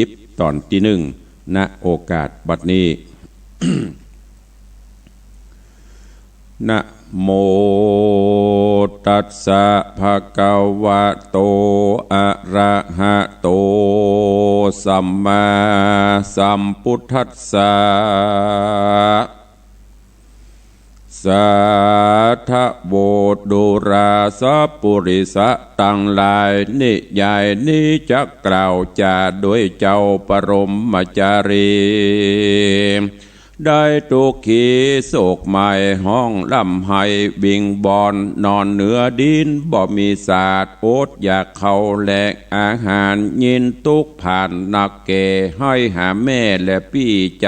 ลิปตอนที่หนึ่งณโอกาสบัดนี้ นะโมตัสสะภะคะวะโตอะระหะโตสัมมาสัมพุทธัสสะสาธุโบดุราสปุริสะตั้งหลายนิยายนี้จะกล่าวจาด้วยเจ้าปรมจารีได้ทุกขีโศกหมายห้องลำไห้บิงบอนนอนเหนือดินบ่มีศาสตร์อดอยากเขาแหลกอาหารยินทุกผ่านนักเกให้หาแม่และพี่ใจ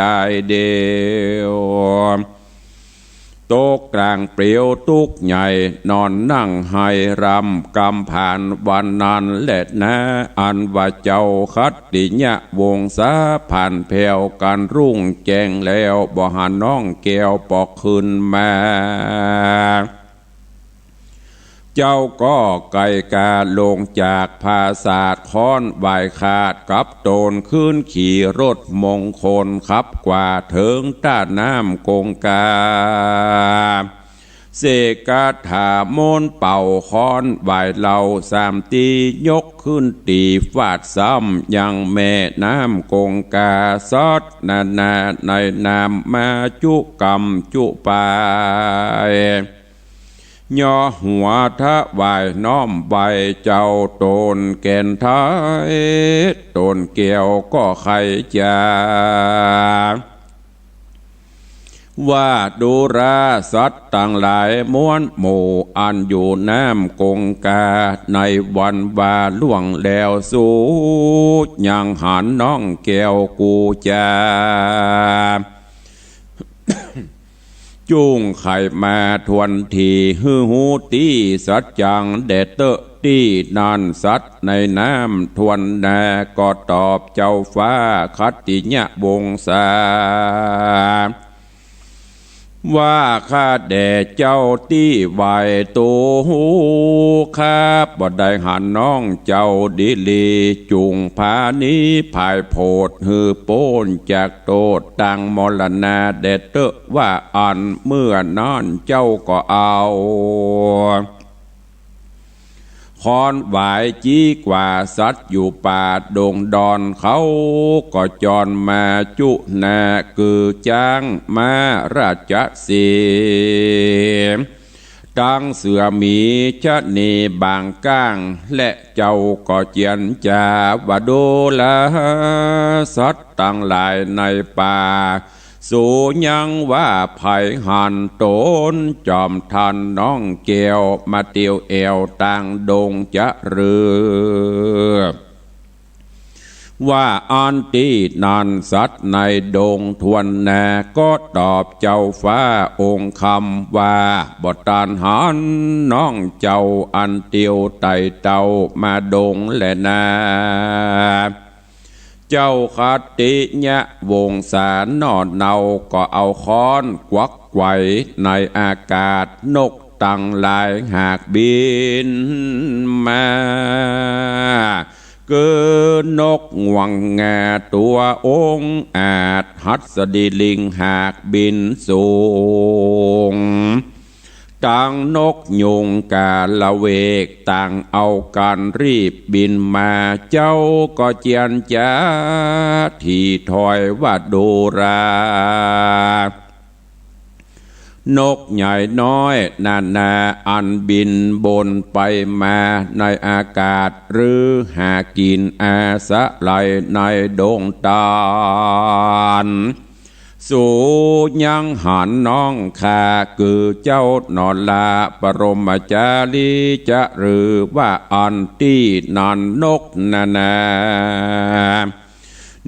เดียวโตกลางเปรียวตุกใหญ่นอนนั่งให้รำกำผ่านวันนั้นและนะอันว่าเจ้าคัดติญะวงศาผ่านแผ่วกันรุ่งแจ้งแล้วบ่หาน้องแก้วปอกขึ้นมาเจ้าก็ไก่กาลงจากภาศาสค้อนใบขาดกับโตนขึ้นขี่รถมงคลขับกว่าเถิงต้าน้ำกงกาเสกาถามนเป่าค้อนใบเหล่าสามตียกขึ้นตีฟาดซ้ำยังแม่น้ำกงกาซอดนาในน้ำมาจุกรรมจุปายย่อหัวทะวายน้อมใบเจ้าโตนแก่นท้ายโตนเกี่ยวก็ใครจะว่าดูราสัตว์ต่างหลายม้วนหมู่อันอยู่น้ำกงกาในวันบาล่วงแล้วสู้ยังหันน้องแก้วกูจาจุงไข่มาทวนทีฮือหูตีสัจจังเดเตอตีนันสัตในน้ำทวนนาก็ตอบเจ้าฟ้าคัตติญะวงศาว่าข้าแด่เจ้าตี้ไหวตูหูข้าบ่ได้หันน้องเจ้าดิลีจุงพานี้ภายโพดฮือโป้นจากโตดตังมรณาเดเตอว่าอันเมื่อนอนเจ้าก็เอาคอนหวายจี้กว่าสัตว์อยู่ป่าดงดอนเขาก็จรมาจุนาคือจ้างมาราชสีตั้งเสือมีชะนีบางก้างและเจ้าก็เจียนจาว่าโดละสัตว์ตั้งหลายในป่าสูยังว่าภัยหันโตนจอมทันน้องแก้วมาเตียวแอวต่างดงจะเรือว่าอันตีนันสัตว์ในดงทวนนาก็ตอบเจ้าฟ้าองค์คำว่าบทานหันน้องเจ้าอันเตียวไต่เต้ามาดงและนาเจ้าคัตติญะวงศานอดเนาก็เอาค้อนกวักไกวในอากาศนกตั้งหลายหากบินมาเกินนกงวงงาตัวองอาจหัสดีลิงหากบินสูงต่างนกยุงกาละเวกต่างเอาการรีบบินมาเจ้าก็เจียนจ้าที่ถอยว่าดูรานกใหญ่น้อยนาอันบินบนไปมาในอากาศหรือหากินอาสะไหลในดงตาลสู่ยังหันน้องข้าคือเจ้านอนลาปรมจารีจะหรือว่าอันที่นันนกนา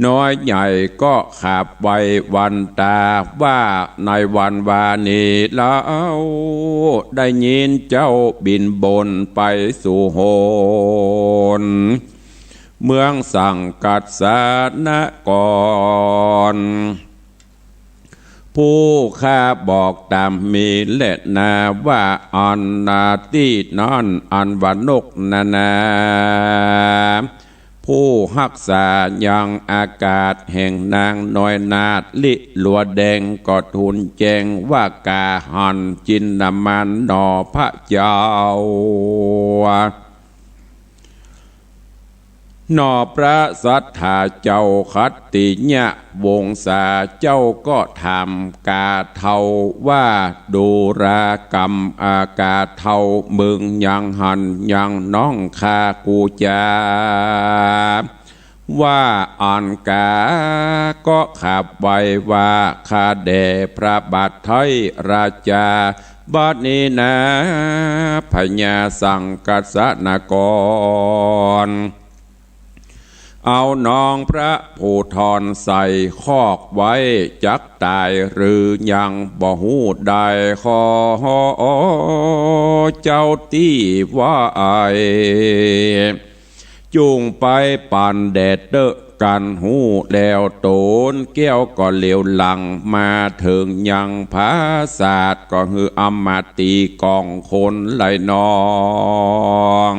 น้อยใหญ่ก็ขับไว้วันตาว่าในวันวานีแล้วได้ยินเจ้าบินบนไปสู่โหนเมืองสังกัดสานกรผู้ข้าบอกตามมีเลนาว่าอันนาตีนั่นอันวานกนา ผู้รักษายังอากาศแห่งนางน้อยนาดลิลัวแดงก็ทูลแจงว่ากาหันจินนามันนอพระเจ้านอพระสัทธาเจ้าคัตติญะวงศาเจ้าก็ทำกาเทาว่าดูรากรรมอากาเทามึงยังหันยังน้องคากูจาว่าอ่อนกาก็ขับไว้ว่าคาแด่พระบาทไทยราชาบัดนี้นะพญาสังกัสนกรเอาน้องพระผู้ทอนใส่คอกไว้จักตายหรือยังบ่หูได้ขอเจ้าตี้ว่าไอจุงไปปั่นแดดเดอะกันหูแล้วโตนแก้วก็เหลวหลังมาถึงยังภาษาดก็ฮืออมาตีกองคนไหลนอง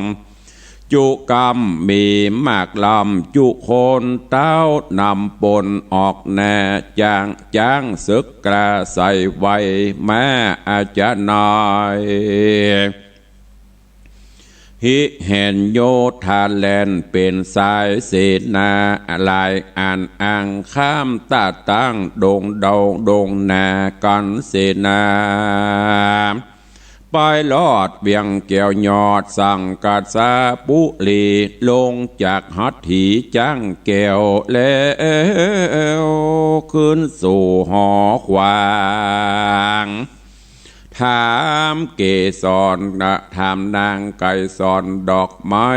จุกรรมมีมากลำจุคนเต้านำปนออกแน่จ้างศึกกระใส่ไว้แม่อาจารย์นายฮิเห็นโยธาแลนเป็นสายเสนาลายอ่านอ่างข้ามตาตั้งดงเดาดงนากันเสนาไปลอดเบียงแก้วยอดสั่งกัดสาปุลีลงจากหัตถีจ้างแก้วแล้วขึ้นสู่หอควางถามเกสรถามนางไก่สอนดอกไม้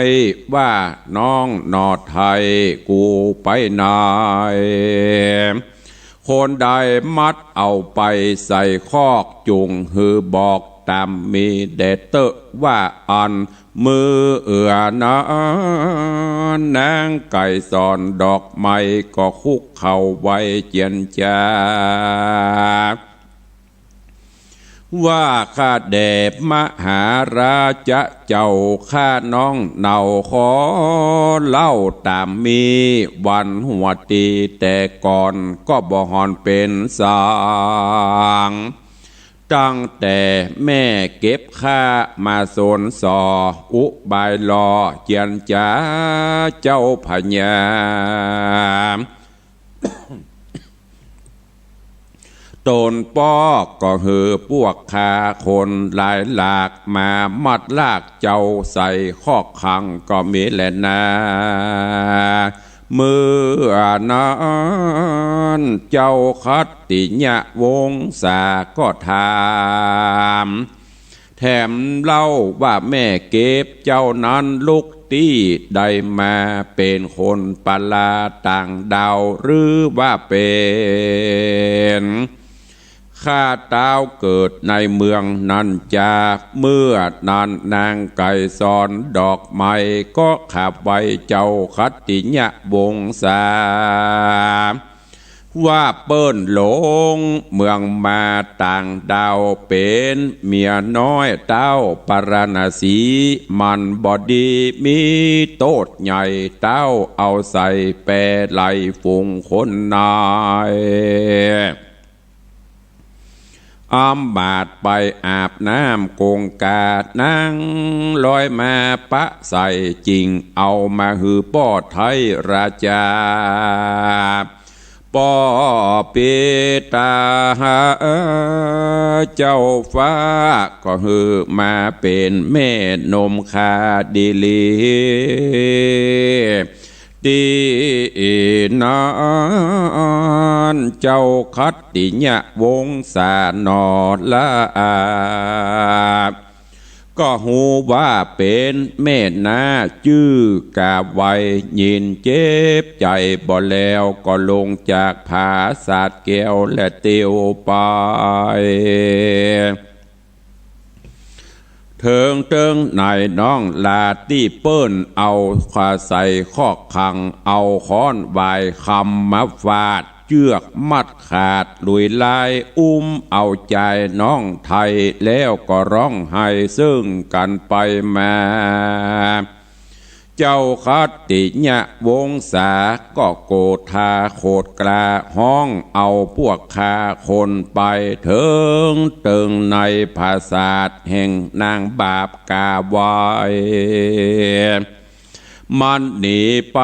ว่าน้องนอไทยกูไปไหนคนใดมัดเอาไปใส่คอกจุงฮือบอกตามมีเดเตอว่าอันมือนางไก่สอนดอกไม้ก็คุกเข่าไว้เจียนจาว่าข้าแด่มหาราชเจ้าข้าน้องเนาขอเล่าตามมีวันหัวตีแต่ก่อนก็บ่หอนเป็นสางตั้งแต่แม่เก็บข้ามาโซนสออุบายรอเจียนจ้าเจ้าพญาตนป้อก็หือพวกคาคนหลายหลากมามัดลากเจ้าใส่คอกขังก็มีแหละนาเมื่อนั้นเจ้าคัตติญะวงศาก็ถามแถมเล่าว่าแม่เก็บเจ้านั้นลูกตี้ได้มาเป็นคนประหลาดต่างดาวหรือว่าเป็นข้าเต้าเกิดในเมืองนันจากเมื่อนั้นนางไก่สอนดอกไม้ก็ขับไว้เจ้าคัตติญะวงศาว่าเปิ้นหลงเมืองมาต่างดาวเป็นเมียน้อยเต้าปรณสีมันบอดีมีโตดใหญ่เต้าเอาใส่แปรไหลฝูงคนนายอ้อมบาดไปอาบน้ำกงกาดนั่งลอยมาปะใส่จริงเอามาหือป้อไทยราชาป้อเปตาเจ้าฟ้าก็หือมาเป็นแม่นมคาดิลีตีนานเจ้าคัตติญะวงศานอละก็หูว่าเป็นแม่นาชื่อกาไว้ยินเจ็บใจบ่แล้วก็ลงจากผาสาดแก้วและเตียวไปเถิงนายน้องลาตี้เปิ้นเอาควาใส่คอกขังเอาค้อนวายคำมาฟาดเชือกมัดขาดลุยลายเอาใจน้องไทยแล้วก็ร้องไห้ซึ่งกันไปมา เจ้าคัตติญะวงศาก็โกธาโคดกลาห้องเอาพวกคาคนไปเถิงตึงในภาษาทแห่งนางบาปกาวายมันหนีไป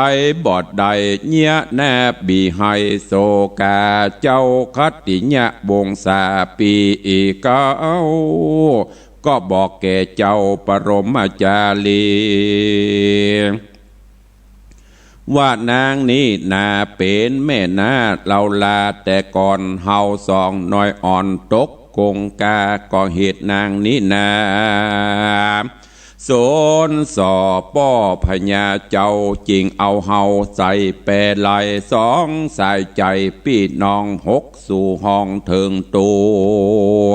บอดใดเนียแนบบีให้โซกาเจ้าคัตติญะวงศาปีอีกเก้าก็บอกแก่เจ้าปรมจารีว่านางนี้นาเป็นแม่นาเราลาแต่ก่อนเฮาสองน้อยอ่อนตกกงกาก็เหตุนางนี้นาโซนสอป้อพญาเจ้าจริงเอาเฮาใส่แปรไหลสองสายใจพี่น้องหกสู่ห้องถึงตัว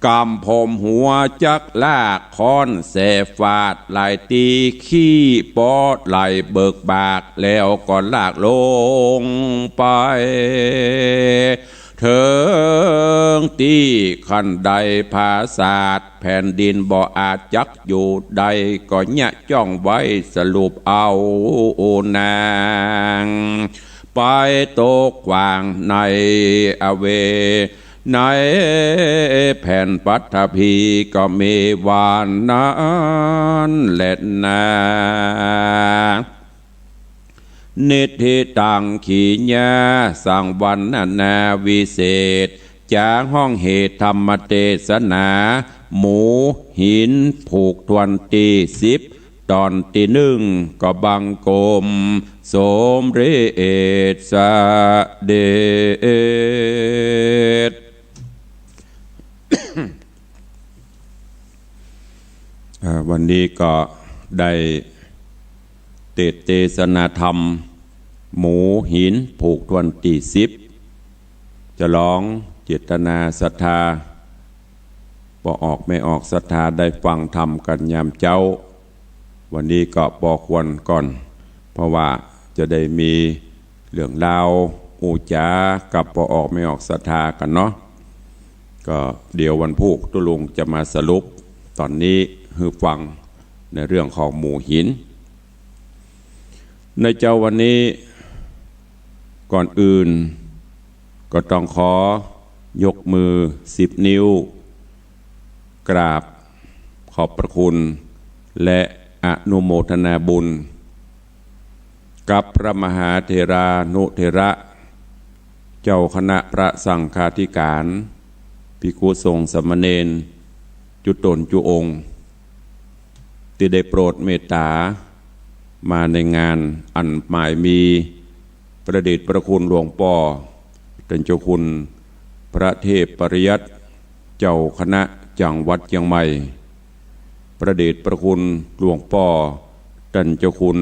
กำผมหัวจักลากค้อนแสฟาดไหลตีขี้ปอดไหลเบิกบากแล้วก็ลากลงไปเถิงตีขันใดภาษาทแผ่นดินบ่อาจจักอยู่ใดก็ยะจ้องไว้สรุปเอานางไปตกวางในอเวในแผ่นปัทภีก็มีวานนั้นแหละนานิธิตังขีญาสังวันนาวิเศษจากห้องเหตุธรรมเทศนาหมูหินผูกทวนตี10ตอนที่1ก็บังกรมสมเรศสเดชวันนี้ก็ได้เทศนาธรรมหมูหินผูกทวนตี10จะร้องเจตนาศรัทธาพอออกไม่ออกศรัทธาได้ฟังธรรมกันยามเจ้าวันนี้ก็ปอควรก่อนเพราะว่าจะได้มีเรื่องราวอูจากับพอออกไม่ออกศรัทธากันเนาะก็เดี๋ยววันพุธตุลุงจะมาสรุปตอนนี้คือฟังในเรื่องของหมู่หินในเจ้าวันนี้ก่อนอื่นก็ต้องขอยกมือ10 นิ้วกราบขอบพระคุณและอนุโมทนาบุญกับพระมหาเถรานุเถระเจ้าคณะพระสังฆาธิการภิกขุสงฆ์สามเณรจุตนจุองค์ที่ได้โปรดเมตตามาในงานอันหมายมีประเดชพระคุณหลวงพ่อท่านเจ้าคุณพระเทพปริยัติเจ้าคณะจังหวัดเชียงใหม่ประเดชพระคุณหลวงพ่อท่านเจ้าคุณ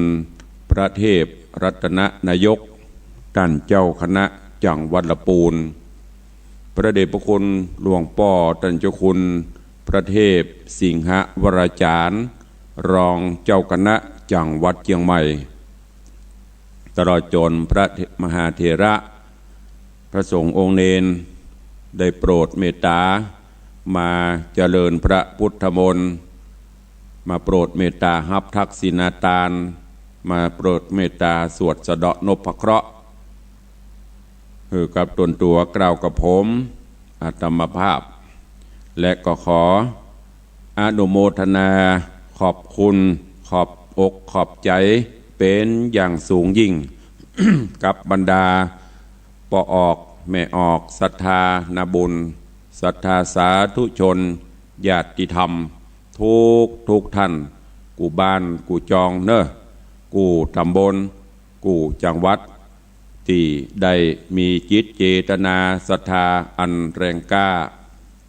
พระเทพรัตนนายกท่านเจ้าคณะจังหวัดลำพูนพระเดชพระคุณหลวงพ่อท่านเจ้าคุณพระเทพสิงหวรจารย์รองเจ้าคณะจังหวัดเชียงใหม่ตลอดจนพระมหาเถระพระสงฆ์องค์เนนได้โปรดเมตตามาเจริญพระพุทธมนต์มาโปรดเมตตาฮับทักษิณาทานมาโปรดเมตตาสวดสะเดาะนพเคราะห์คือกับตนตัวกล่าวกับผมอาตมภาพและก็ขออนุโมทนาขอบคุณขอบอกขอบใจเป็นอย่างสูงยิ่ง กับบรรดาปอออกแม่ออกศรัทธานาบุญศรัทธาสาธุชนญาติธรรมทุกท่านกูบ้านกูจองเนอะกูตำบลกูจังหวัดที่ได้มีจิตเจตนาศรัทธาอันแรงกล้า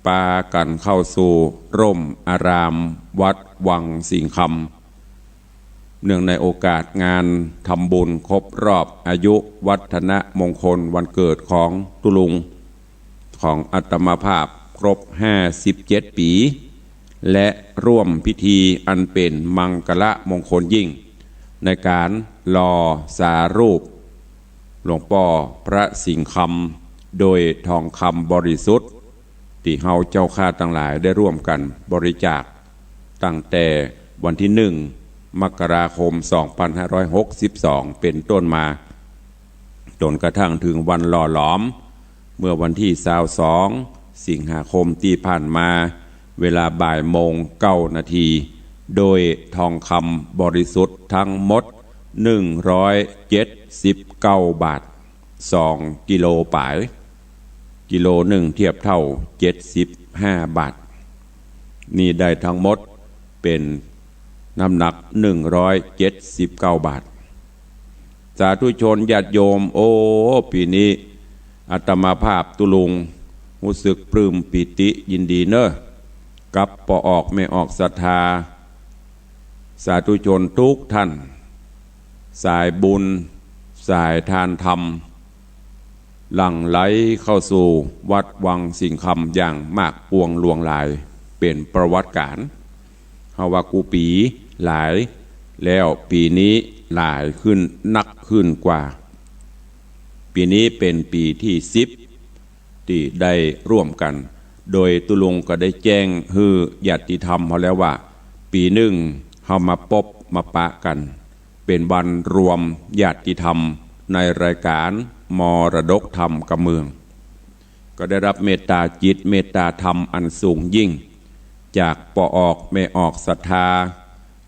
ปากันเข้าสู่ร่มอารามวัดวังสิงคำเนื่องในโอกาสงานทำบุญครบรอบอายุวัฒนมงคลวันเกิดของตุลุงของอาตมาภาพครบ57 ปีและร่วมพิธีอันเป็นมังกละมงคลยิ่งในการหล่อสารูปหลวงพ่อพระสิงห์คำโดยทองคำบริสุทธิ์ที่เฮาเจ้าข้าทั้งหลายได้ร่วมกันบริจาคตั้งแต่วันที่ มกราคม 2562 เป็นต้นมาจนกระทั่งถึงวันหล่อหลอมเมื่อวันที่22 สิงหาคมที่ผ่านมาเวลาบ่ายโมง9 นาทีโดยทองคำบริสุทธิ์ทั้งหมด179 บาท2 กิโลป่ายกิโลหนึ่งเทียบเท่า75 บาทนี่ได้ทั้งหมดเป็นน้ำหนัก179 บาทสาธุชนญาติโยมโอ้ปีนี้อาตมาภาพตุลุงรู้สึกปลื้มปิติยินดีเนอะกับปออกไม่ออกศรัทธาสาธุชนทุกท่านสายบุญสายทานธรรมหลั่งไหลเข้าสู่วัดวังสิงคำอย่างมากปวงลวงหลายเป็นประวัติการเฮาว่ากูปีหลายแล้วปีนี้หลายขึ้นนักขึ้นกว่าปีนี้เป็นปีที่10ที่ได้ร่วมกันโดยตุลุงก็ได้แจ้งฮือญาติธรรมเขาแล้วว่าปีหนึ่งเฮามาพบมาปะกันเป็นวันรวมญาติธรรมในรายการมรดกธรรมกับเมืองก็ได้รับเมตตาจิตเมตตาธรรมอันสูงยิ่งจากปออกไม่ออกศรัทธา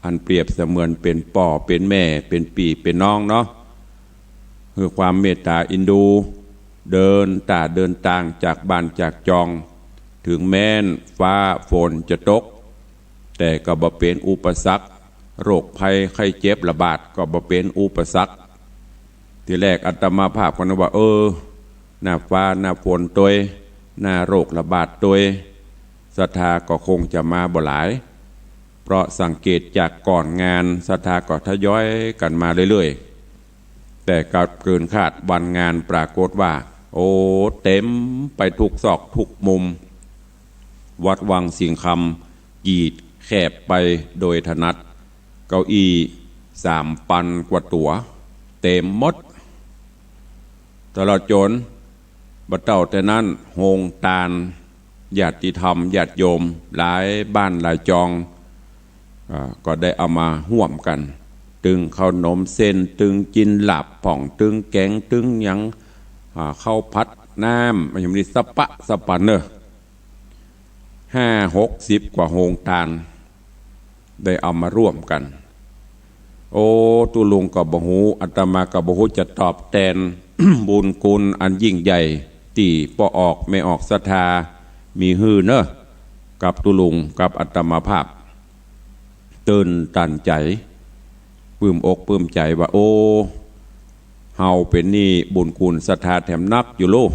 อันเปรียบเสมือนเป็นป่อเป็นแม่เป็นปีเป็นน้องเนาะคือความเมตตาอินดูเดินต่างจากบ้านจากจองถึงแม้นฟ้าฝนจะตกแต่ก็บ่เป็นอุปสรรคโรคภัยไข้เจ็บระบาดก็บ่เป็นอุปสรรคทีแรกอาตมาภาพก็นึกว่าหน้าฟ้าหน้าฝนตัวหน้าโรคระบาดตัวศรัทธาก็คงจะมาบ่หลายเพราะสังเกตจากก่อนงานศรัทธาก็ทยอยกันมาเรื่อยๆแต่ก็เกินคาดวันงานปรากฏว่าเต็มไปทุกซอกทุกมุมวัดวังสิงคำกีดแคบไปโดยถนัดเก้าอี้3,000 กว่าตัวเต็มหมดตลอดจนบัดเต่าแต่นั้นโฮงตาลญาติธรรมญาติโยมหลายบ้านหลายจองก็ได้เอามาห่วมกันตึงข้าวนมเส้นตึงกินหลับผ่องตึงแกงตึงยังข้าวพัดน้ำมันยังมีสปะสปันเนอะ50-60 กว่าโฮงตาลได้เอามาร่วมกันตุลุงกับบ่ฮู้อาตมากับบ่ฮู้จะตอบแทน บุญคุณอันยิ่งใหญ่ที่ปออกไม่ออกศรัทธามีฮือเนอะกับตุลุงกับอาตมาภาพตื่นตันใจปลื้มอกปลื้มใจว่าเฮาเป็นนี่บุญคุณศรัทธาแถมนักอยู่โลก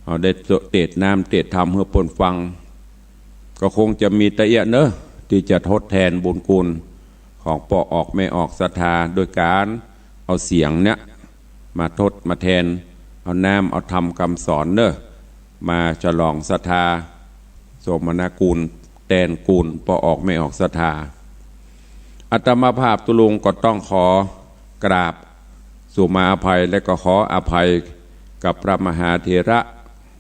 เฮาได้เตดน้ำเตดธรรมเพื่อปนฟังก็คงจะมีตะเอียเนอะที่จะทดแทนบุญคุณของปออกไม่ออกศรัทธาโดยการเอาเสียงเนี้ยมาทดมาแทนเอาน้ำเอาธรรมคำสอนเนอะมาฉลองศรัทธาสมนากูลแทนกูลปออกไม่ออกศรัทธาอาตมาภาพตุลุงก็ต้องขอกราบสุมาอภัยและก็ขออภัยกับพระมหาเถระ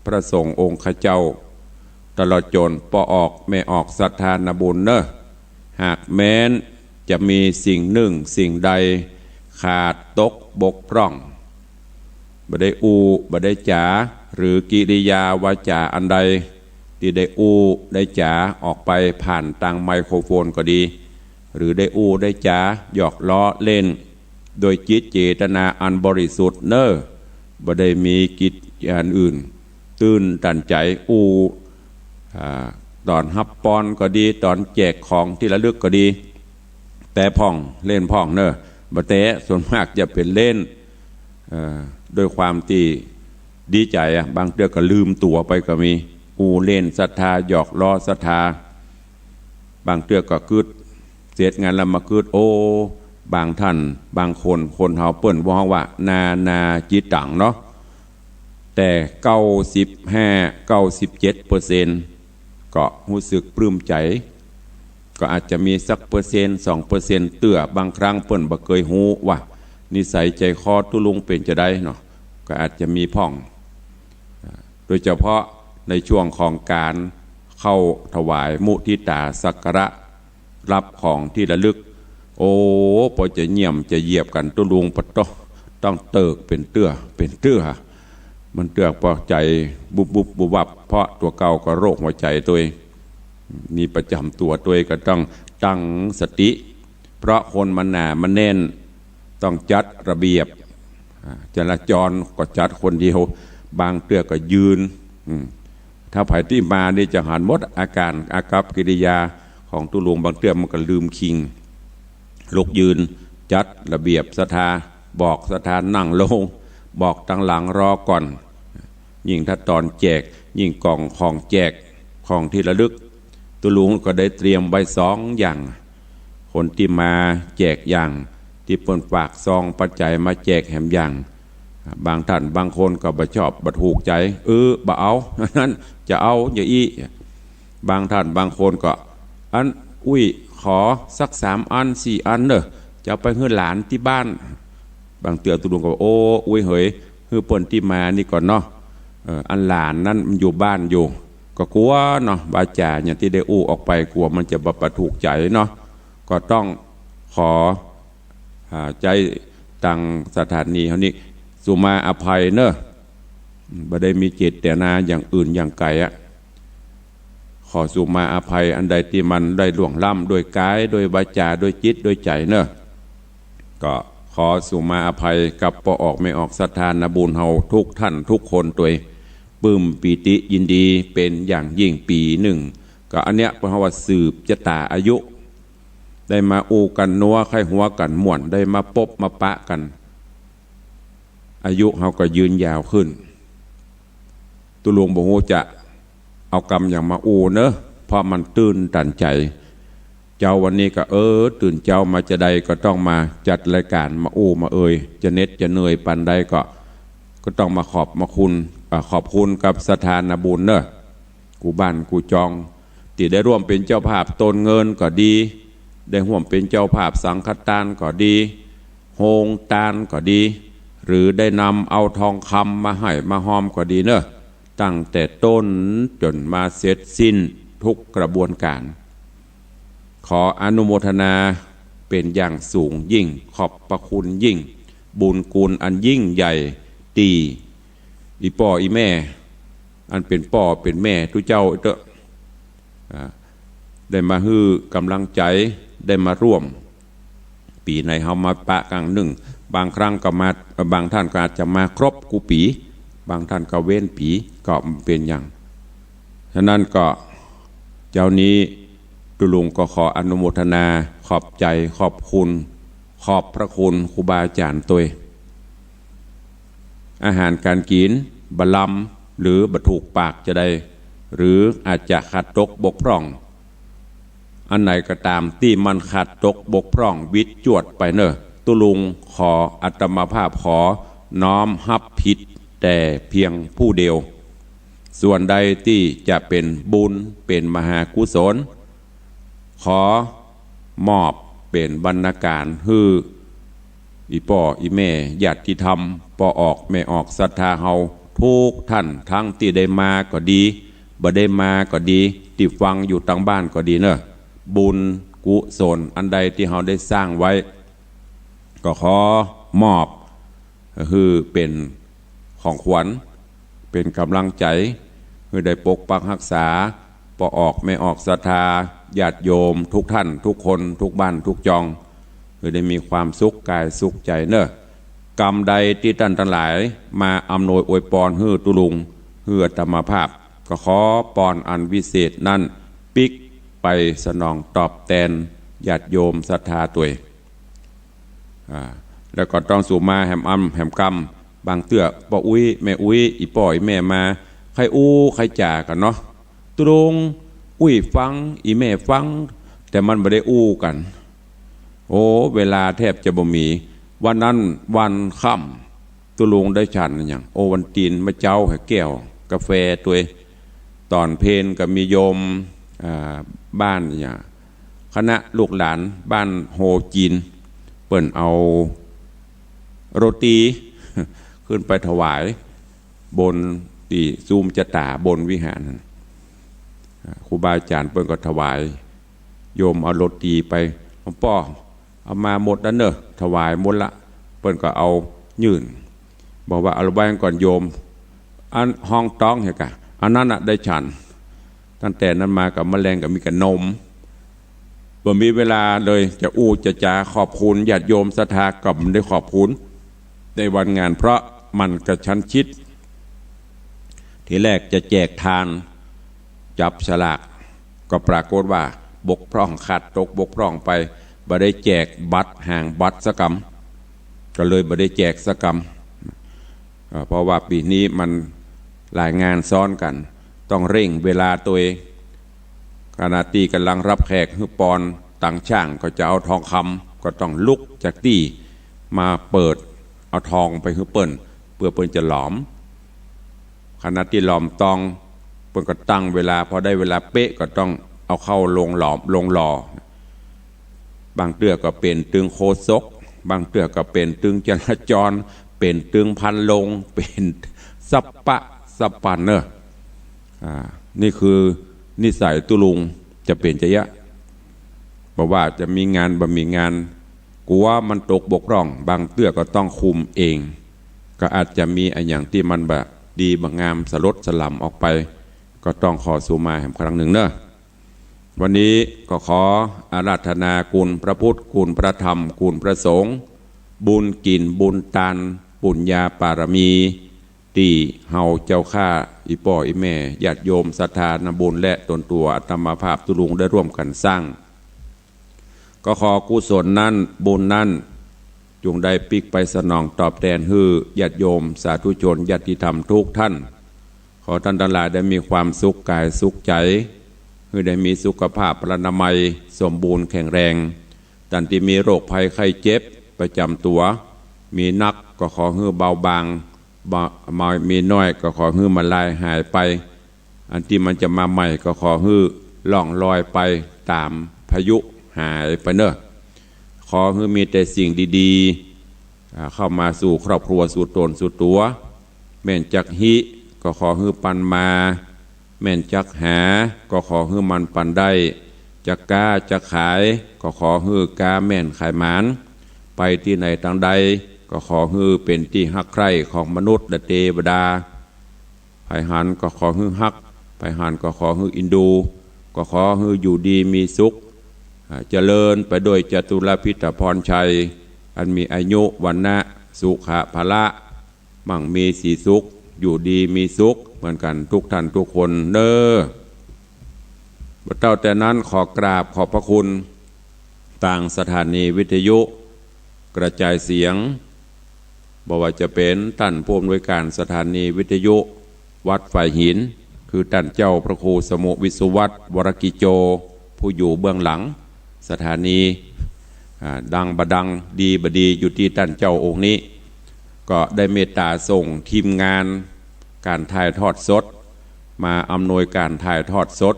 พระสงฆ์องค์ข้าเจ้าตลอดจนปออกไม่ออกศรัทธานบุญเนอะหากแม้นจะมีสิ่งหนึ่งสิ่งใดขาดตกบกพร่องบ่ได้บ่ได้จ๋าหรือกิริยาวาจาอันใดที่ได้ได้จ๋าออกไปผ่านทางไมโครโฟนก็ดีหรือได้ได้จ๋าหยอกล้อเล่นโดยจิตเจตนาอันบริสุทธิ์เนอะบ่ได้มีกิจอันอื่นตื่นตันใจตอนฮับปอนก็ดีตอนแจกของที่ระลึกก็ดีแต่พ่องเล่นพ่องเนอะบ่แต่ส่วนมากจะเป็นเล่นด้วยความที่ดีใจบางเทื่อก็ลืมตัวไปก็มีเล่นศรัทธาหยอกล้อศรัทธาบางเทื่อก็กึดเสร็จงานแล้วมากึดบางท่านบางคนเฮาเปิ้นว่านาจิตตังเนาะแต่95-97%ก็รู้สึกปลื้มใจก็อาจจะมีสัก1%-2%เตื้อบางครั้งเปิ้นบ่เคยฮู้ว่านิสัยใจคอตุลุงเป็นจะได้เนาะก็อาจจะมีพ่องโดยเฉพาะในช่วงของการเข้าถวายมุทิตาสักการะรับของที่ระลึก โอ้พอจะเงี่ยมจะเหยียบกันตุลุงปะต้องเติกเป็นเตื้อมันเตื้อพอใจบุบวับเพราะตัวเก่าก็โรคหัวใจตัวเองมีประจำตัวตัวเองก็ต้องตั้งสติ เพราะคนมันหนามันแน่นต้องจัดระเบียบจราจรก็จัดคนเดียวบางเตื้อก็ยืนถ้าไผ่ที่มานี่จะหันหมดอาการอากับกิริยาของตุลุงบางเตื้อมันก็ลืมคิงลุกยืนจัดระเบียบสถาบอกสถานนั่งลงบอกตั้งหลังรอก่อนยิ่งถ้าตอนแจกยิ่งกล่องของแจกของที่ระลึกตุลุงก็ได้เตรียมไว้2 อย่างคนที่มาแจกอย่างที่เปิ่นฝากซองปัจจัยมาแจกแหมอย่างบางท่านบางคนก็บ่ชอบบ่ถูกใจบ่เอานั้นจะเอาอย่าอี้บางท่านบางคนก็อันอุ้ยขอสัก3 อัน 4 อันเด้อจะไปให้หลานที่บ้านบางเตือตุลุงก็โอ้อุ้ยเหยคือเปิ่นที่มานี่ก่อนเนาะอันหลานนั้นมันอยู่บ้านอยู่ก็กลัวเนาะบาจ่าอย่างที่ได้อู้ออกไปกลัวมันจะบ่ถูกใจเนาะก็ต้องขอใจตังสถานีเฮานี้สุมาอภัยเนอะบ่ได้มีเจตนาอย่างอื่นอย่างไกลขอสุมาอภัยอันใดที่มันได้ล่วงล้ำโดยกายโดยวาจาโดยจิตโดยใจเนอะก็ขอสุมาอภัยกับปออกไม่ออกศรัทธานาบุญเฮาทุกท่านทุกคนตัวปลื้มปีติยินดีเป็นอย่างยิ่งปีหนึ่งก็อันเนี้ยเพราะว่าสืบชะตาอายุได้มาอูกันนัวไข้หัวกันม่วนได้มาปบมาปะกันอายุเฮาก็ยืนยาวขึ้นตุลุงบ่ฮู้จะเอากรรมอย่างมาอูเนอะเพราะมันตื่นตันใจเจ้าวันนี้ก็ตื่นเจ้ามาจะใดก็ต้องมาจัดรายการมาอูมาจะเน็ตจะเหนื่อยปันใดก็ต้องมาขอบคุณกับสถานบุญเนอะกูบ้านกูจองที่ได้ร่วมเป็นเจ้าภาพตนเงินก็ดีได้ร่วมเป็นเจ้าภาพสังฆทานก็ดีโฮงทานก็ดีหรือได้นำเอาทองคำมาให้มาหอมก็ดีเนอะตั้งแต่ต้นจนมาเสร็จสิ้นทุกกระบวนการขออนุโมทนาเป็นอย่างสูงยิ่งขอบพระคุณยิ่งบุญกุลอันยิ่งใหญ่ตีอีป่ออีแม่อันเป็นป่อเป็นแม่ทุเจ้าได้มาฮื้อกำลังใจได้มาร่วมปีในเฮามาปะกลางหนึ่งบางครั้งก็มาบางท่านก็อาจจะมาครบกูปีบางท่านก็เว้นปีก็เป็นอย่างฉะนั้นก็เจ้านี้ตุลุงก็ขออนุโมทนาขอบใจขอบคุณขอบพระคุณครูบาอาจารย์ตัวอาหารการกินบะลำหรือบะถูกปากจะได้หรืออาจจะขาดตกบกพร่องอันไหนก็ตามที่มันขาดตกบกพร่องวิจวดไปเนอะตุลุงขออัตมาภาพขอน้อมรับผิดแต่เพียงผู้เดียวส่วนใดที่จะเป็นบุญเป็นมหากุศลขอมอบเป็นบรรณาการฮืออีป่ออีแม่ญาติธรรมปอออกไม่ออกศรัทธาเฮาทุกท่านทั้งที่ได้มาก็ดีบ่ได้มาก็ดีที่ฟังอยู่ทางบ้านก็ดีเนอะบุญกุศลอันใดที่เฮาได้สร้างไว้ก็ขอมอบคือเป็นของขวัญเป็นกำลังใจคือได้ปกปักรักษาปอออกไม่ออกศรัทธาญาติโยมทุกท่านทุกคนทุกบ้านทุกจองคือได้มีความสุขกายสุขใจเนอะกรรมใดที่ท่านทั้งหลายมาอำนวยอวยพรฮือตุลุงฮือธรรมภาพก็ขอปอนอันวิเศษนั้นปิกไปสนองตอบแทนญาติโยมศรัทธาตัวแล้วก็ต้องสู่มาแหมแหมกรรมบางเตื้อป่ออุ้ยแม่อุ้ยอีป่อยแม่มาใครอู้ใครจ่ากันเนาะตุลุงอุ้ยฟังอีแม่ฟังแต่มันไม่ได้อู้กันโอ้เวลาแทบจะบ่มีวันนั้นวันค่ำตุลุงได้ฉันอย่างโอวันตีนมาเจ้าให้แก้วกาแฟตัวตอนเพลก็มีโยมบ้านอย่างคณะลูกหลานบ้านโฮจีนเปิ่นเอาโรตีขึ้นไปถวายบนที่ซูมจะตาบนวิหารครูบาอาจารย์เปิ่นก็ถวายโยมเอาโรตีไปหลวงพ่อ เอามาหมดแล้วเนอะถวายหมดละเปิ้นก็เอายื่นบอกว่าเอาไว้ก่อนโยมอันห้องต้องเหรอกะอันนั้นอ่ะได้ฉันตั้งแต่นั้นมากับแมลงกับมีกับนมบ่มีเวลาเลยจะอู้จะจาขอบคุณญาติโยมศรัทธากับได้ขอบคุณในวันงานเพราะมันกระชั้นชิดทีแรกจะแจกทานจับฉลากก็ปรากฏว่าบกพร่องขาดตกบกพร่องไปบ่ได้แจกบัตรห่างบัตรสกรรมก็เลยบ่ได้แจกสกรรมเพราะว่าปีนี้มันหลายงานซ้อนกันต้องเร่งเวลาตัวเองขณะที่กำลังรับแขกฮือปอนต่างช่างก็จะเอาทองคำก็ต้องลุกจากที่มาเปิดเอาทองไปฮือเปิ้นเพื่อเปิ้นจะหลอมขณะที่หลอมตองเปิ้นก็ตั้งเวลาพอได้เวลาเป๊ะก็ต้องเอาเข้าลงหลอมลงหล่อบางเตื้อก็เป็นตึงโคศกบางเตื้อก็เป็นตึงจราจรเป็นตึงพันลงเป็นสัปปะสัปปันเนอนี่คือนิสัยตุลุงจะเป็นจะยะบอกว่าจะมีงานบ่มีงานกลัวมันตกบกพร่องบางเตื้อก็ต้องคุมเองก็อาจจะมีอย่างที่มันแบบดีบางงามสลดสลัมออกไปก็ต้องขอสู่มาแห่งครั้งหนึ่งเนอะวันนี้ก็ขออาราธนาคุณพระพุทธคุณพระธรรมคุณพระสงฆ์บุญกินบุญทานปุญญาปารมีที่เฮาเจ้าข้าอีป่ออีแม่ญาติโยมศรัทธานบุญและตนตัวอัตมาภาพตุลุงได้ร่วมกันสร้างก็ขอกุศลนั้นบุญนั้นจงได้ปิกไปสนองตอบแทนฮือญาติโยมสาธุชนญาติธรรมทุกท่านขอท่านทั้งหลายได้มีความสุขกายสุขใจคือได้มีสุขภาพพลานามัยสมบูรณ์แข็งแรงท่านที่มีโรคภัยไข้เจ็บประจำตัวมีนักก็ขอฮือเบาบางมีน้อยก็ขอฮือมันลายหายไปอันที่มันจะมาใหม่ก็ขอฮือล่องลอยไปตามพายุหายไปเนอะขอฮือมีแต่สิ่งดีๆเข้ามาสู่ครอบครัวสู่ตนสู่ตัวแม่นจักหิก็ขอฮือปันมาแม่นจักหาก็ขอฮือมันปันได้จักกาจักขายก็ขอฮือกาแม่นขายหมานไปที่ไหนทางใดก็ขอฮือเป็นที่ฮักใคร่ของมนุษย์และเทวดาไปหันก็ขอฮือฮักไปหันก็ขอฮืออินดูก็ขอฮืออยู่ดีมีสุขเจริญไปโดยจตุรพิธพรชัยอันมีอายุวันนะสุขะภละมั่งมีสีสุขอยู่ดีมีสุขเหมือนกันทุกท่านทุกคนเด้อบัดเจ้าแต่นั้นขอกราบขอบพระคุณต่างสถานีวิทยุกระจายเสียงบอกว่าจะเป็นท่านผู้อำนวยการสถานีวิทยุวัดฝ่ายหินคือท่านเจ้าพระครูสมุวิสุวัตรวรกิโจผู้อยู่เบื้องหลังสถานีดังบดังดีบดีอยู่ที่ท่านเจ้าองค์นี้ก็ได้เมตตาส่งทีมงานการถ่ายทอดสดมาอำนวยการถ่ายทอดสด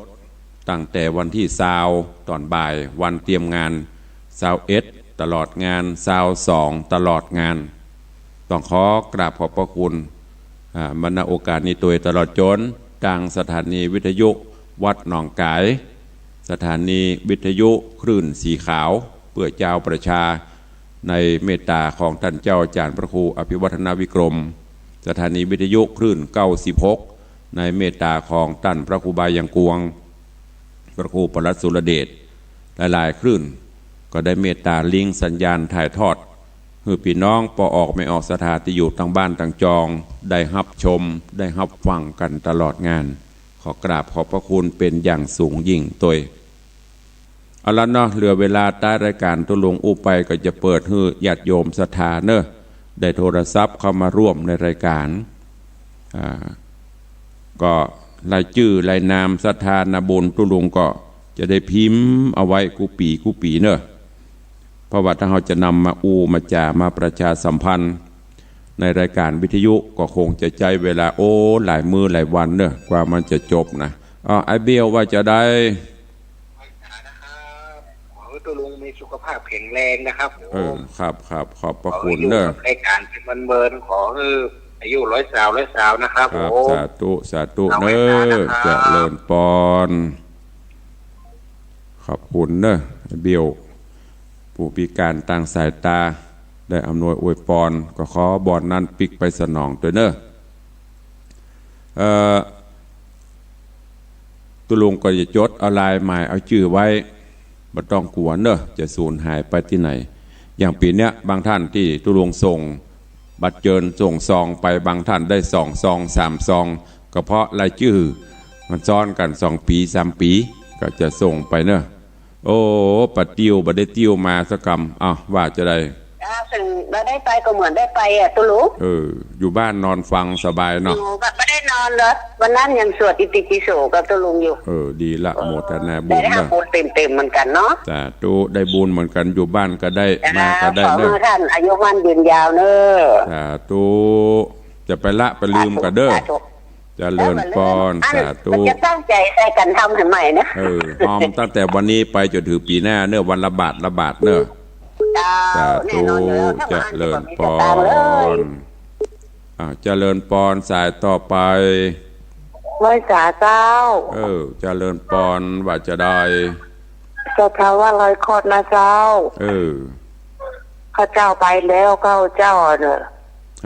ตั้งแต่วันที่20ตอนบ่ายวันเตรียมงาน21ตลอดงาน22ตลอดงานต้องขอกราบขอบพระคุณบรรณาโอกาสนี้ตัวตลอดจนดังสถานีวิทยุวัดหนองกายสถานีวิทยุคลื่นสีขาวเพื่อเจ้าประชาในเมตตาของท่านเจ้าอาจารย์พระครูอภิวัฒนวิกรมสถานีวิทยุคลื่น96ในเมตตาของท่านพระครูบายังกวงพระครูปรัตสุรเดชหลายๆคลื่นก็ได้เมตตาลิงสัญญาณถ่ายทอดคือพี่น้องพอออกไม่ออกสถานที่อยู่ทางบ้านทางจองได้รับชมได้รับฟังกันตลอดงานขอกราบขอบพระคุณเป็นอย่างสูงยิ่งตัวเอาละเนาะเหลือเวลาใต้รายการตุลุงอุไปก็จะเปิดให้ญาติโยมศรัทธาเนอะได้โทรศัพท์เข้ามาร่วมในรายการก็รายชื่อรายนามศรัทธานาบุญตุลุงก็จะได้พิมพ์เอาไว้กูปีเนอะเพราะว่าถ้าเราจะนำมามาจ่ามาประชาสัมพันธ์ในรายการวิทยุก็คงจะใช้เวลาหลายมื้อหลายวันเนอะกว่ามันจะจบนะไอเบียวว่าจะได้ขอให้ตัวลุงมีสุขภาพแข็งแรงนะครับครับขอบพระคุณเนอะรายการเป็นเบิร์นขอให้อายุ100 นะครับครับสาธุเนอะเจริญปอนขอบคุณเนอะไอเบียวผ ผู้พิการทางสายตาได้อำนวยอวยพรก็ขอบอนนั้นปิกไปสนองตัวเนอะตุลุงก็จะจดเอาลายหมายเอาชื่อไว้บ่ต้องกลัวเนอะจะสูญหายไปที่ไหนอย่างปีเนี้ยบางท่านที่ตุลุงส่งบัตรเจิญส่งซองไปบางท่านได้2 ซอง 3 ซองก็เพราะรายชื่อมันซ้อนกัน2 ปี 3 ปีก็จะส่งไปเนอะโอ้ปัดติ้วบัดได้ติ้วมาสักกรรมว่าจะได้ถึงเราได้ไปก็เหมือนได้ไปตุลุอยู่บ้านนอนฟังสบายเนาะแบบไม่ได้นอนเลยวันนั้นยังสวดอิติปิโสกับตุลุงอยู่ดีละโมทนาบุญได้บุญเต็มเหมือนกันเนาะสาธุได้บุญเหมือนกันอยู่บ้านก็ได้มาก็ได้เนอะท่านอายุมั่นยืนยาวเนอะสาธุจะไปละไปลืมกันเด้อจะเลินปอนสาธุจะตั้งใจใส่กันทำให้ใหม่นะหอมตั้งแต่วันนี้ไปจนถึงปีหน้าเนอะวันละบาทเนอะสาธุจะเลินปอนจะเลินปอนสายต่อไปร้อยสาเจ้าจะเลินปอนว่าจะได้ก็เพราะว่าร้อยคอดนะเจ้าข้าเจ้าไปแล้วข้าเจ้าเนี่ย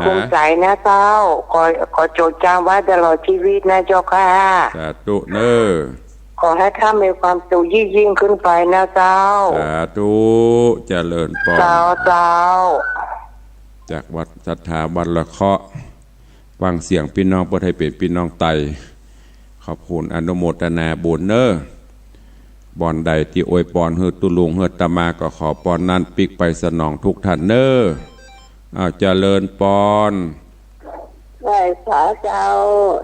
ภูมิใจนะเจ้าขอโจทย์จำไว้ตลอดชีวิตนะเจ้าค่ะสาธุเนอขอให้ท่านมีความสุขยิ่งขึ้นไปนะเจ้าสาธุเจริญปอนเจ้าจากวัดศรัทธาวัดละเคาะฟังเสียงพี่น้องประเทศเป็นพี่น้องไตขอบคุณอนุโมทนาบุญเนอบอนใดที่อวยปอนเฮือตุลุงเฮือตามาก็ขอปอนนั้นปิกไปสนองทุกท่านเนอเจริญปอนไหว้สาเจ้า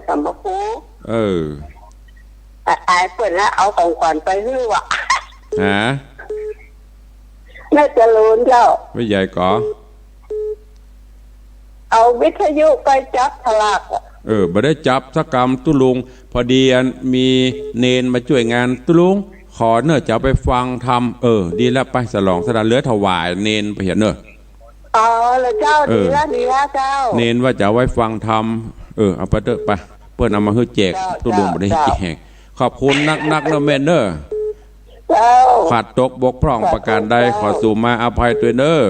สัมภุอายเปิดแล้วเอาของขวัญไปฮื้อวะน่าจะรู้เจ้าไม่ใหญ่ก่อเอาวิทยุไปจับฉลากบ่ได้จับสักกรรมตุลุงพอดีมีเนนมาช่วยงานตุลุงขอเนอะจะไปฟังทำดีแล้วไปสลองสดาเลือถวายเนนไปเห็นเนอะแล้วเจ้าดีแล้วเจ้าเนนว่าจะไว้ฟังทำเอาไปเถอะไปเพื่อนเอามาให้แจกตุลุงบ่ได้แจกขอบคุณนักเนอะแม่เนอะขาดตกบกพร่องประการใดขอสู่มาอภัยตัวเนอะ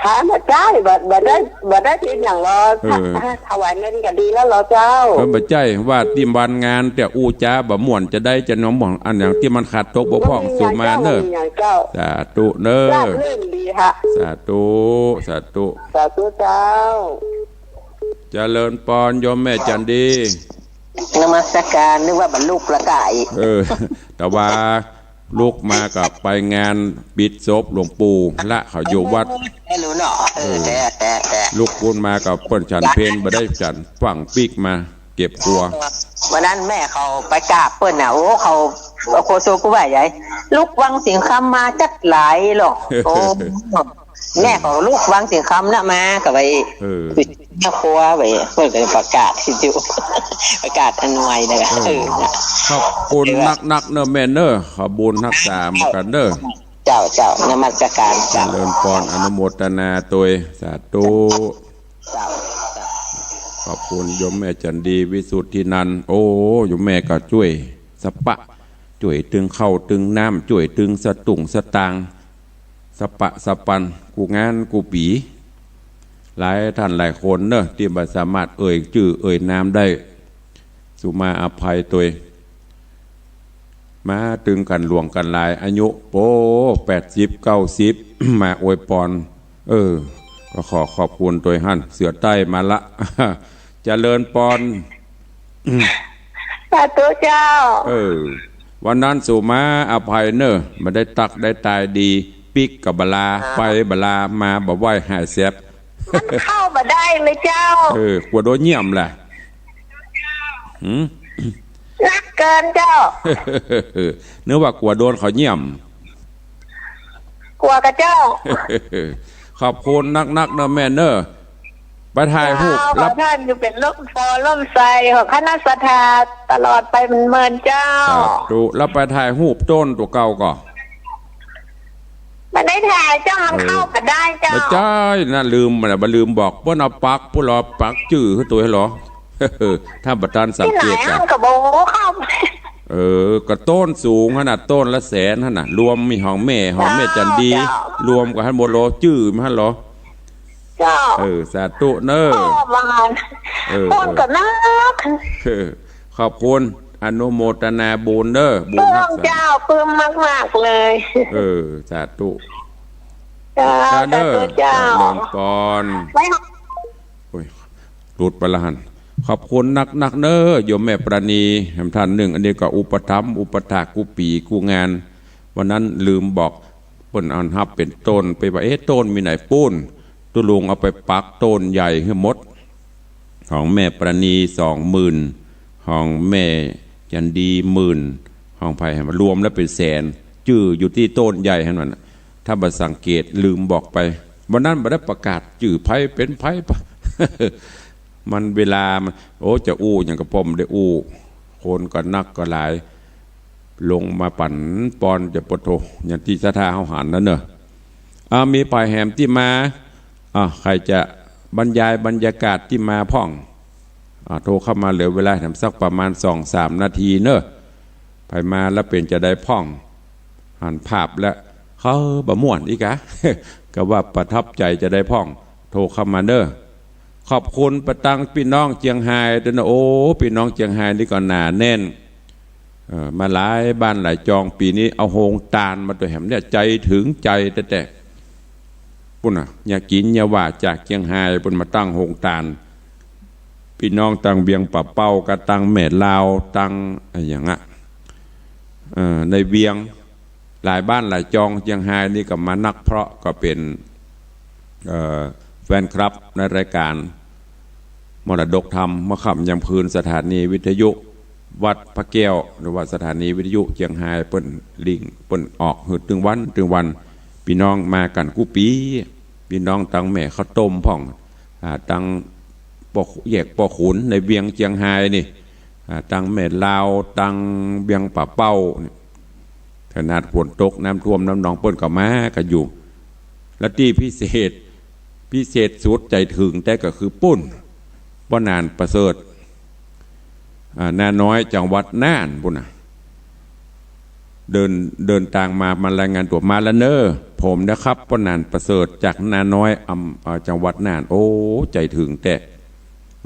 ถามมาใจบ่ได้ทีอย่างรอถวายเงินก็ดีแล้วรอเจ้าบ่ใจว่าที่วันงานแต่อูจ้าบ่ม่วนจะได้จะน้องบ่อันอย่างที่มันขาดตกบกพร่องสู่มาเนอะสาธุเนอะสาธุเจ้าเจริญปอนโยมแม่จันดีนมัสการนึกว่าบรรลุประกายแต่ว่าลูกมากับไปงานปิดศพหลวงปู่ละเขาอยู่วัดรู้เนาะลูกปูนมากับเปิ้นฉันเพนบ่ได้ฉันฝังปีกมาเก็บครัววันนั้นแม่เขาไปกราบเปิ้นน่ะโอ้เขาโคโซกูว่าใหญ่ลูกวังเสียงคำมาจักหลายหรอกโอ้แม่ของลูกวังเสียงคำน่ะมากับไปแม่ครัวไปเปิดประกาศจิวประกาศอนวยนะคะขอบคุณนักเนอะแม่เนอะขอบุญรักษาเหมือนกันเนอะเจ้านมัสการเจริญพรอนุโมทนาตัวสาธุขอบคุณโยมแม่จันดีวิสุทธินันโอ้โยมแม่ก็ช่วยสปะช่วยตึงเข้าตึงน้ำช่วยตึงสตุ่งสตางสปะสปันกูงานกูปีหลายท่านหลายคนเนอะที่บ่สามารถชื่อน้ำได้สุมาอภัยตัวมาตึงกันหลวงกันหลายอายุ80-90มาอวยพรก็ขอบคุณตัวหั่นเสือใต้มาละเจริญปอนสาธุเจ้าวันนั้นสุมาอภัยเนอะมาได้ตักได้ตายดีปิกกับบลาไปบลามาบ่ไหวหายแซ่บมันเข้ามาได้เลยเจ้ากลัวโดนเยี่ยมแหละนักเกินเจ้าเนื้อว่ากลัวโดนเขาเยี่ยมกลัวกับเจ้าขอบคุณนักเนอะแม่เนอะไปถ่ายรูปรับท่านอยู่เป็นร่มโพล่มไทรของคณะสัทธาตลอดไปมันเมินเจ้าดูแล้วไปถ่ายรูปต้นตัวเก่าก่อนมาได้ถ่ายเจ้าเข้ามาได้เจ้าไม่ใช่น่าลืมมันลืมบอกเพื่อนเอาปักผู้รอปักจื่อขึ้นตัวให้หรอถ้าบัตรสังเกตกันที่ไหนกับโบเข้า กระต้นสูงขนาดต้นละแสนขนาดรวมมีห้องแม่จันดีรวมกับฮันโบโลจื้อมาฮันเหรอเจ้าสาธุเนอบานคนก็นักขอบคุณอนุโมทนาบุญเนอบุญรักษาเจ้าปลื้มมากๆเลยสาธุเจ้าเจ้าลงก่อนหลุดไปละหันขอบคุณนักเนอโยมแม่ประณีท่านหนึ่งอันนี้ก็อุปถัมภ์อุปถากกูปีกูงานวันนั้นลืมบอกเปิ้นอันฮับเป็นต้นไปว่าต้นมีไหนปุ้นตุลุงเอาไปปักต้นใหญ่ให้หมดของแม่ประณี20,000ของแม่ยันดี10,000ของไผ่มารวมแล้วเป็นแสนจื้ออยู่ที่ต้นใหญ่ให้มันถ้าบ่สังเกตลืมบอกไปวันนั้นบ่ได้ประกาศจื้อไผ่เป็นไผ่ปะ มันเวลามันจะอู้อย่างกระผมได้อู้คนก็นักก็หลายลงมาปั่นปอนจะปะโทอย่างที่สถาเฮาหันนั่นเนอะมีปลายแหมที่มาใครจะบรรยายบรรยากาศที่มาพ่องโทรเข้ามาเหลือเวลาทำสักประมาณ 2-3 นาทีเนอะไปมาแล้วเป็นจะได้พ่องหันภาพแล้วเขาบะม่วนอีกะ ก็ว่าประทับใจจะได้พ่องโทรเข้ามาเนอะขอบคุณประตังพี่น้องเจียงไฮ้ด้วยนะพี่น้องเจียงไฮ้นี่ก็หนาแน่นมาหลายบ้านหลายจองปีนี้เอาโฮงตาลมาตัวแหมเนี่ยใจถึงใจแต่ปุ่นอยากกินอยาว่าจากเจียงไฮ้ปุ่นมาตั้งโฮงตาลพี่น้องตั้งเบียงป่าเป้ากับตั้งแม่ลาวตั้งอย่างในเบียงหลายบ้านหลายจองเจียงไฮ้นี่ก็มานักเพราะก็เป็นแฟนครับในรายการมรดกธรรมมะขำยำคืนสถานีวิทยุวัดพระแก้วหรือว่าสถานีวิทยุเชียงไฮ้เปิ้นลิงเปิ้นออกหืดถึงวันพี่น้องมากันกู้ปีพี่น้องตั้งแม่ข้าวต้มพ่องตั้งปอกแยกปอกขุนในเวียงเชียงไฮ้นี่ตั้งแม่ลาวตั้งเวียงป่าเป้าขนาดฝนตกน้ำท่วมน้ำหนองเปิ้นก็มากันอยู่และที่พิเศษสุดใจถึงแต่ก็คือปุ้นป้อนานประเสริฐนาน้อยจังหวัดน่านปุ้นเดินทางมารายงานตัวมาแล้วเนอผมนะครับป้อนานประเสริฐจากนาน้อยจังหวัดน่านใจถึงแต่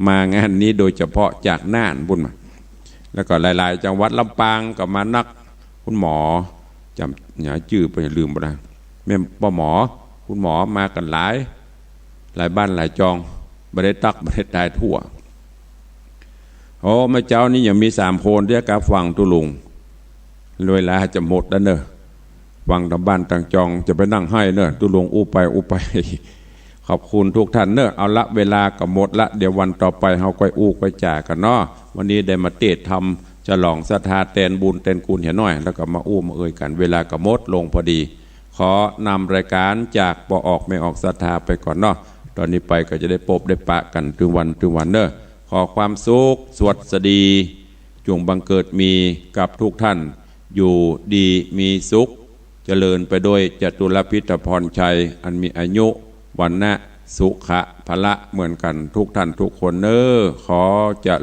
มางานนี้โดยเฉพาะจากน่านปุ้นมาแล้วก็หลายๆจังหวัดลำปางก็มานักคุณหมอจำอย่าชื่อไปลืมไปนะแม่ป้าหมอคุณหมอมากันหลายบ้านหลายจองไม่ได้ตักไม่ได้ตายทั่วแม่เจ้านี่ยังมี3 คนเรียกกับฟังตุลุงเวลาจะหมดแล้วเนอะฟังตำบ้านต่างจองจะไปนั่งให้เนอะตุลุงอู้ไปขอบคุณทุกท่านเนอะเอาละเวลาก็หมดละเดี๋ยววันต่อไปเฮาก็อู้ก็จ่ากันเนาะวันนี้ได้มาเทศทำฉลองศรัทธาแตนบุญแตนกุลเห็นหน่อยแล้วก็มาอู้มาเอ่ยกันเวลาก็หมดลงพอดีขอนำรายการจากปออกไม่ออกศรัทธาไปก่อนเนาะตอนนี้ไปก็จะได้พบได้ปะกันถึงวันเนอะขอความสุขสวัสดีจงบังเกิดมีกับทุกท่านอยู่ดีมีสุขเจริญไปด้วยจตุรพิธพรชัยอันมีอายุวันนะสุขะพละเหมือนกันทุกท่านทุกคนเนอะขอจะ